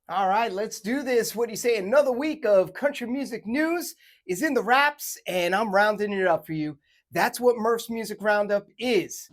All right, let's do this. What do you say? Another week of country music news is in the wraps, and I'm rounding it up for you. That's what Murph's Music Roundup is.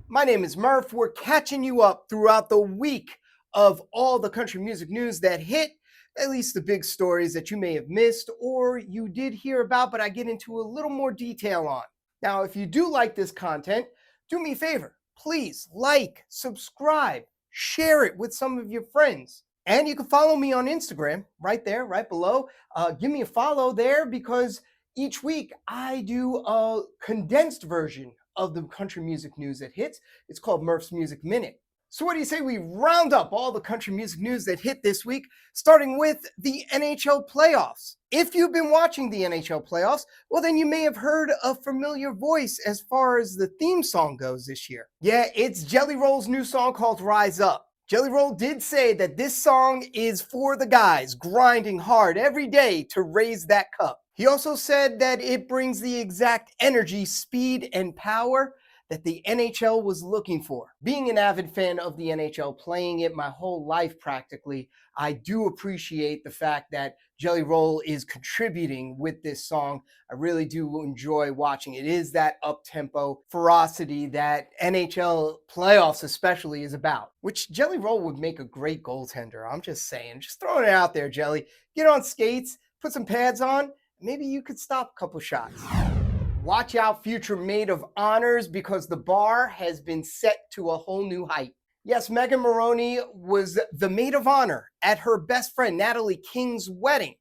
My name is Murph. We're catching you up throughout the week of all the country music news that hit, at least the big stories that you may have missed or you did hear about, but I get into a little more detail on. Now, if you do like this content, do me a favor. Please like, subscribe, share it with some of your friends. And you can follow me on Instagram right there, right below. Give me a follow there because each week I do a condensed version of the country music news that hits. It's called Murph's Music Minute. So, what do you say we round up all the country music news that hit this week, starting with the NHL playoffs? If you've been watching the NHL playoffs, well, then you may have heard a familiar voice as far as the theme song goes this year. Yeah, it's Jelly Roll's new song called Rise Up. Jelly Roll did say that this song is for the guys grinding hard every day to raise that cup. He also said that it brings the exact energy, speed, and power that the NHL was looking for. Being an avid fan of the NHL, playing it my whole life practically, I do appreciate the fact that Jelly Roll is contributing with this song. I really do enjoy watching it. It is that up-tempo ferocity that NHL playoffs especially is about, which Jelly Roll would make a great goaltender. I'm just saying, just throwing it out there, Jelly. Get on skates, put some pads on, maybe you could stop a couple shots. Watch out, future maid of honors, because the bar has been set to a whole new height. Yes, Megan Moroney was the maid of honor at her best friend Natalie King's wedding.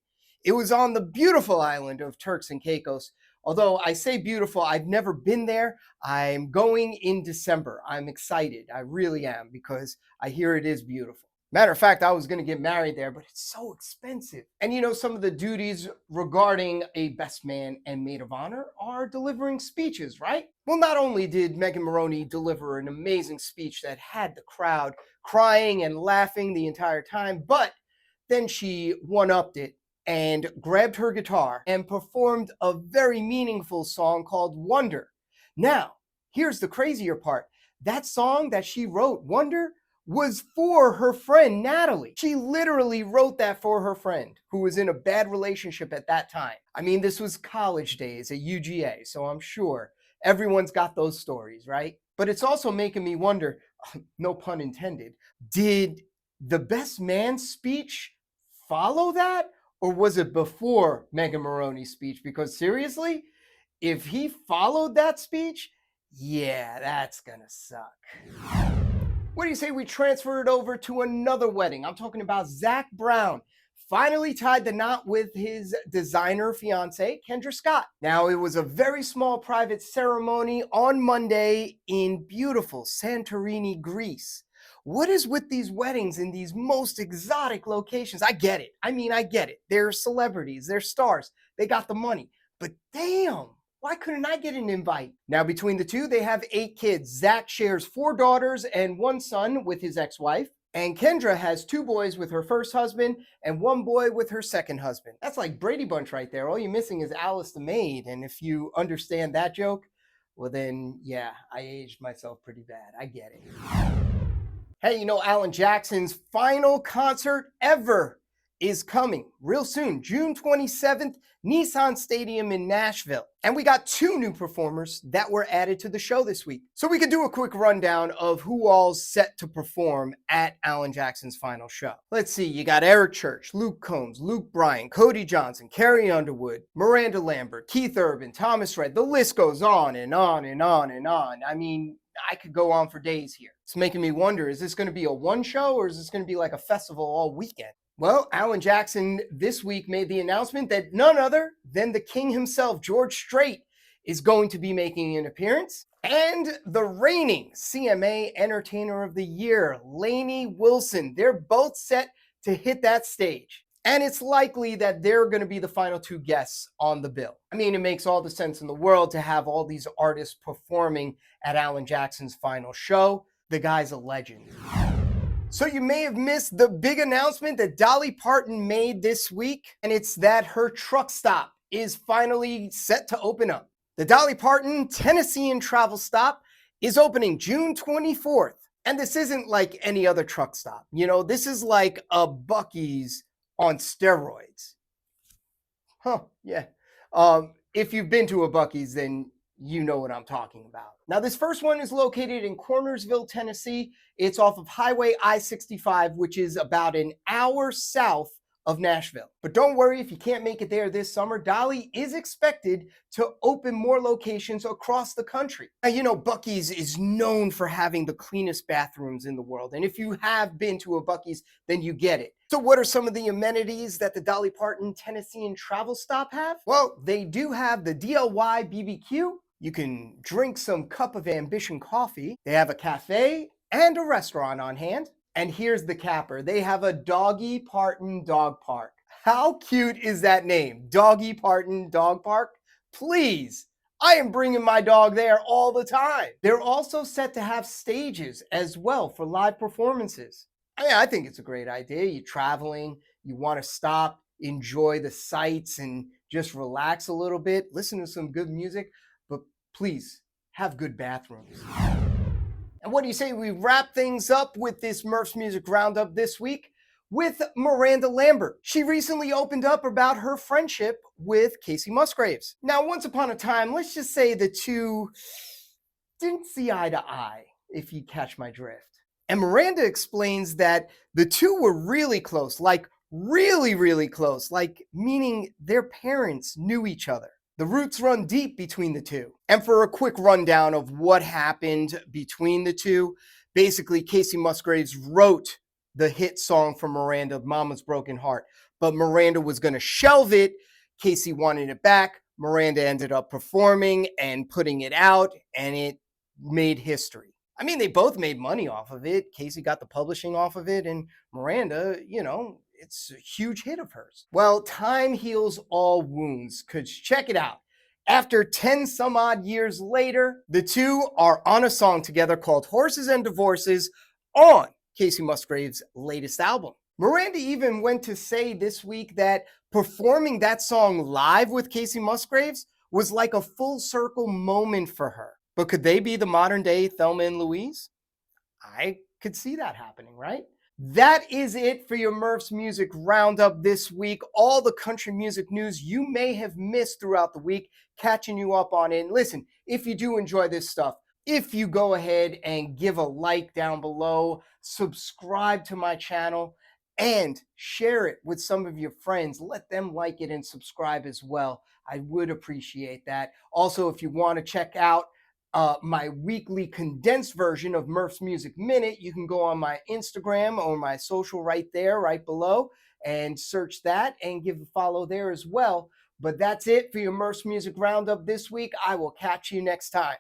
It was on the beautiful island of Turks and Caicos. Although I say beautiful, I've never been there. I'm going in December. I'm excited. I really am because I hear it is beautiful. Matter of fact, I was going to get married there, but it's so expensive. And you know, some of the duties regarding a best man and maid of honor are delivering speeches, right? Well, not only did Megan Moroney deliver an amazing speech that had the crowd crying and laughing the entire time, but then she one-upped it and grabbed her guitar and performed a very meaningful song called Wonder. Now, here's the crazier part. That song that she wrote, Wonder, was for her friend Natalie. She literally wrote that for her friend who was in a bad relationship at that time. I mean, this was college days at UGA, so I'm sure everyone's got those stories, right? But it's also making me wonder, no pun intended, did the best man speech follow that? Or was it before Megan Moroney's speech? Because seriously, if he followed that speech, yeah, that's gonna suck. What do you say we transfer it over to another wedding? I'm talking about Zach Brown. Finally tied the knot with his designer fiance, Kendra Scott. Now, it was a very small private ceremony on Monday in beautiful Santorini, Greece. What is with these weddings in these most exotic locations? I get it. I get it. They're celebrities, they're stars, they got the money. But damn, why couldn't I get an invite? Now, between the two, they have 8 kids. Zach shares 4 daughters and 1 son with his ex-wife. And Kendra has 2 boys with her first husband and 1 boy with her second husband. That's like Brady Bunch right there. All you're missing is Alice the maid. And if you understand that joke, well then, yeah, I aged myself pretty bad. I get it. Hey, you know, Alan Jackson's final concert ever is coming real soon, June 27th, Nissan Stadium in Nashville. And we got 2 new performers that were added to the show this week. So we could do a quick rundown of who all's set to perform at Alan Jackson's final show. Let's see, you got Eric Church, Luke Combs, Luke Bryan, Cody Johnson, Carrie Underwood, Miranda Lambert, Keith Urban, Thomas Rhett. The list goes on and on and on and on. I mean, I could go on for days here. It's making me wonder, is this going to be a one show or is this going to be like a festival all weekend? Well, Alan Jackson this week made the announcement that none other than the king himself, George Strait, is going to be making an appearance. And the reigning CMA Entertainer of the Year, Lainey Wilson, they're both set to hit that stage. And it's likely that they're going to be the final 2 guests on the bill. I mean, it makes all the sense in the world to have all these artists performing at Alan Jackson's final show. The guy's a legend. So you may have missed the big announcement that Dolly Parton made this week, and it's that her truck stop is finally set to open up. The Dolly Parton Tennessean travel stop is opening June 24th. And this isn't like any other truck stop. This is like a Buc-ee's on steroids. Huh, yeah. If you've been to a Buc-ee's, then you know what I'm talking about. Now, this first one is located in Cornersville, Tennessee. It's off of Highway I-65, which is about an hour south of Nashville. But don't worry if you can't make it there this summer. Dolly is expected to open more locations across the country. Now, Buc-ee's is known for having the cleanest bathrooms in the world. And if you have been to a Buc-ee's, then you get it. So what are some of the amenities that the Dolly Parton Tennessean travel stop have? Well, they do have the DLY BBQ. You can drink some Cup of Ambition coffee. They have a cafe and a restaurant on hand. And here's the capper. They have a Doggy Parton Dog Park. How cute is that name? Doggy Parton Dog Park? Please. I am bringing my dog there all the time. They're also set to have stages as well for live performances. I think it's a great idea. You're traveling, you want to stop, enjoy the sights, and just relax a little bit, listen to some good music, but please have good bathrooms. And what do you say we wrap things up with this Murph's Music Roundup this week with Miranda Lambert? She recently opened up about her friendship with Casey Musgraves. Now, once upon a time, let's just say the two didn't see eye to eye, if you catch my drift. And Miranda explains that the two were really close, like really, really close, like meaning their parents knew each other. The roots run deep between the two. And for a quick rundown of what happened between the two, basically Casey Musgraves wrote the hit song from Miranda, Mama's Broken Heart, but Miranda was going to shelve it. Casey wanted it back. Miranda ended up performing and putting it out, and it made history. I mean, they both made money off of it. Casey got the publishing off of it, and Miranda, it's a huge hit of hers. Well, time heals all wounds, because check it out. After 10 some odd years later, the two are on a song together called Horses and Divorces on Casey Musgraves' latest album. Miranda even went to say this week that performing that song live with Casey Musgraves was like a full circle moment for her. But could they be the modern day Thelma and Louise? I could see that happening, right? That is it for your Murph's Music Roundup this week. All the country music news you may have missed throughout the week, catching you up on it. And listen, if you do enjoy this stuff, if you go ahead and give a like down below, subscribe to my channel, and share it with some of your friends. Let them like it and subscribe as well. I would appreciate that. Also, if you want to check out my weekly condensed version of Murph's Music Minute, you can go on my Instagram or my social right there, right below, and search that and give a follow there as well. But that's it for your Murph's Music Roundup this week. I will catch you next time.